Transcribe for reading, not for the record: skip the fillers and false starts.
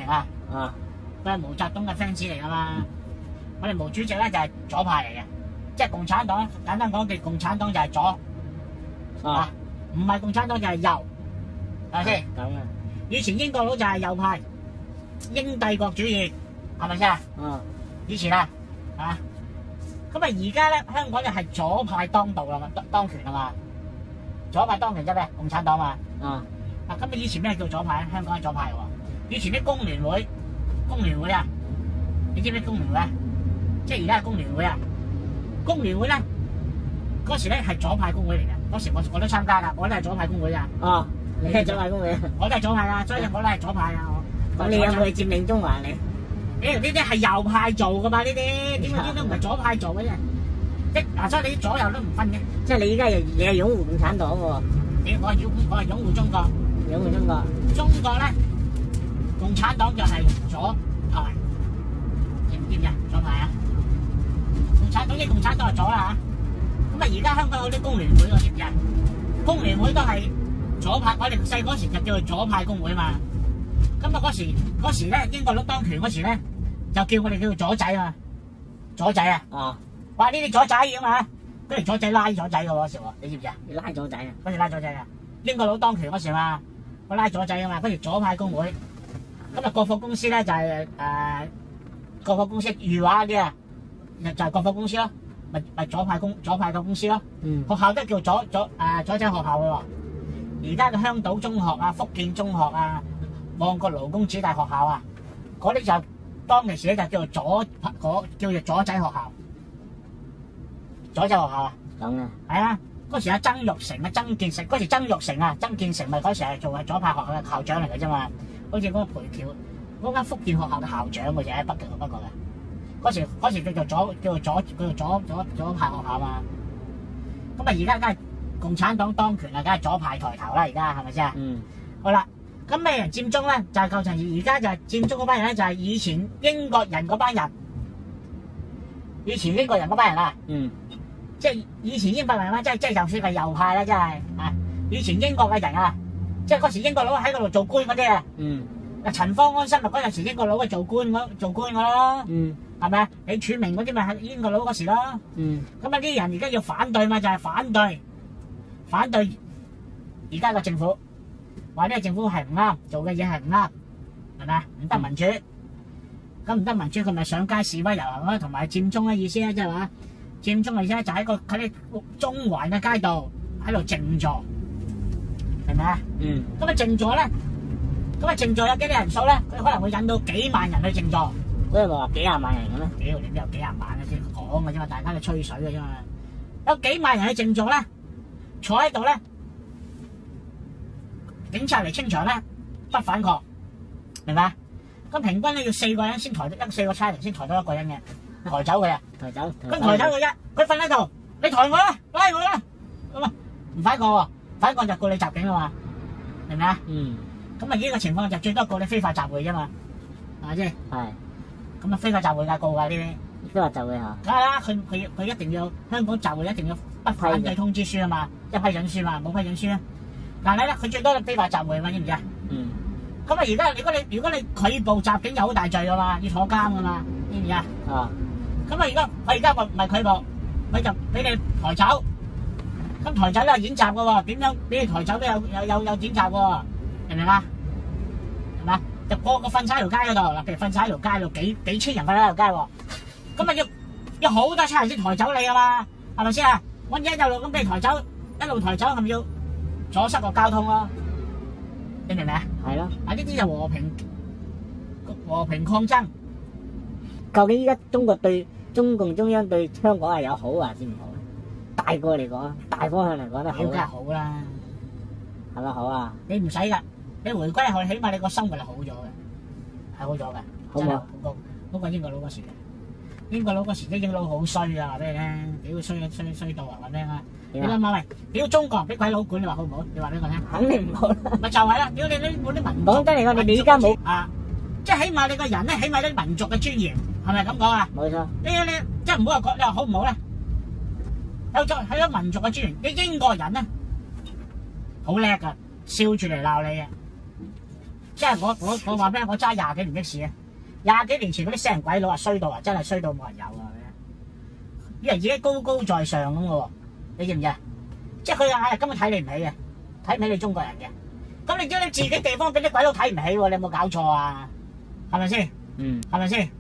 啊，啊佢係毛澤東嘅 fans 嚟噶嘛。我哋毛主席咧就係左派嚟嘅，即係共產黨。簡單講句，共產黨就係左啊，唔係共產黨就係右，係咪先？咁啊，以前英國佬就係右派，英帝國主義，係咪先啊？以前啊，咁啊而家咧香港就係左派當道啦嘛，當權啊嘛，左派當權啫咩？共產黨嘛。咁啊以前咩叫左派啊？香港係左派喎。以前啲工聯會啊，你知唔知工聯會啊？即係而家係工聯會啊。工聯會咧嗰時咧係左派工會嚟嘅，嗰時我都參加㗎，我都係左派工會㗎。你係左派工會？我都係左派啊，所以我都係左派啊。咁你有冇去佔領中環你？呢啲係右派做㗎嘛？呢啲點解呢啲唔係左派做嘅啫？所以你啲左右都唔分嘅。即係你而家你係擁護共產黨喎？我係擁護中國。擁護中國。中國咧，共產黨就係左派，知唔知啊？左派啊！共產黨係左啦嚇。咁啊，而家香港有啲工聯會喎，知唔知啊？工聯會都係左派，我哋細嗰時就叫做左派工會嘛。咁啊嗰時咧，英國佬當權嗰時咧，就叫我哋叫做左仔啊，左仔啊。話呢啲左仔咁嘛，跟住左仔拉左仔嘅嗰時喎，你知唔知啊？你拉左仔啊？嗰時拉左仔啊！英國佬當權嗰時嘛，我拉左仔啊嘛，跟住左派工會。咁啊，國貨公司咧就係國貨公司裕華嗰啲啊，就係國貨公司咯，咪左派嘅公司咯。學校都叫左仔學校嘅喎。而家嘅香島中學啊、福建中學啊、旺角勞工子弟學校啊，嗰啲就當其時咧就叫做左仔學校。左仔學校啊。咁啊。係啊，嗰時阿曾鈺成啊、曾建成，嗰時曾建成咪嗰時係做係左派學校嘅校長嚟嘅啫嘛。好似嗰個培僑嗰間福建學校嘅校長嘅，就喺北京嗰個嘅。嗰時叫做左派學校嘛。咁啊，而家梗係共產黨當權啦，梗係左派抬頭啦，而家係咪先啊？好啦，咁咩人佔中咧？就係舊陣時，而家就係佔中嗰班人咧，就係以前英國人嗰班人。以前英國人嗰班人啊，即係以前英國人啦，即係就算係右派啦，真係啊！以前英國嘅人啊，即係嗰時英國佬喺嗰度做官嗰啲啊。陳方安生咪嗰陣時英國佬去做官嘅咯。係咪啊？李柱銘嗰啲咪係英國佬嗰時咯。咁啊啲人而家要反對嘛，就係反對而家嘅政府，話呢個政府係唔啱，做嘅嘢係唔啱，係咪啊？唔得民主，咁唔得民主，佢咪上街示威遊行咯，同埋佔中嘅意思咧，即係話佔中嘅意思咧就喺啲中環嘅街道喺度靜坐，係咪啊？咁啊靜坐咧，靜坐有幾多人數咧？佢可能會引到幾萬人去靜坐。嗰日話幾廿萬人嘅咩？屌，你邊有幾廿萬嘅先講嘅啫嘛，大家都吹水嘅啫嘛。有幾萬人去靜坐咧，坐喺度咧，警察嚟清場咧，不反抗，明白？咁平均咧要4個人先抬得4個差人先抬到1個人嘅，抬走佢啊！抬走咁抬走佢啫，佢瞓喺度，你抬我啦，拉我啦，咁啊唔反抗喎，反抗就告你襲警啊嘛，明唔明啊？咁啊呢個情況就最多告你非法集會啫嘛，係咪先？係。咁啊非法集會㗎告㗎呢啲。非法集會嚇？梗係啦，佢一定要香港集會一定要不反對通知書啊嘛，一批准書嘛，冇批准書啊。但係咧，佢最多非法集會嘛，知唔知啊？咁啊，而家如果你拒捕襲警，有好大罪㗎嘛，要坐監㗎嘛，知唔知啊？咁啊，而家唔係拒捕，佢就俾你抬走。咁抬走都係演習㗎喎，點樣俾你抬走都有演習喎，明唔明啊？係嘛？就個個瞓晒喺條街嗰度，嗱，譬如瞓晒喺條街度，幾千人瞓喺條街喎，咁啊要好多差人先抬走你㗎嘛，係咪先啊？我一路咁俾你抬走，一路抬走係咪要阻塞個交通咯？你明唔明啊？係咯。啊，呢啲就和平抗爭。究竟依家中共中央對香港係有好還是唔好？大個嚟講，大方向嚟講都好。梗係好啦。係咪好啊？你唔使㗎，你回歸後起碼你個生活係好咗嘅，係好咗嘅。好冇？好過英國佬嗰時。英國佬嗰時啲英佬好衰啊！話俾你聽，屌衰到啊！話俾你聽啊！你諗下喂，屌中國俾鬼佬管，你話好唔好？你話俾我聽。肯定唔好啦。咪就係啦！屌你冇啲民族。講真嚟講，你而家冇啊，即係起碼你個人咧，起碼啲民族嘅尊嚴，係咪咁講啊？冇錯。你即係唔好話你話好唔好咧？有咗民族嘅尊嚴，你英國人咧好叻噶，笑住嚟鬧你嘅，即係我話咩？我揸20幾年的士啊，20幾年前嗰啲死人鬼佬啊，衰到啊，真係衰到冇人有啊！啲人自己高高在上咁嘅喎，你知唔知啊？即係佢啊，根本睇你唔起嘅，睇唔起你中國人嘅。咁你將你自己地方俾啲鬼佬睇唔起喎，你有冇搞錯啊？係咪先？係咪先？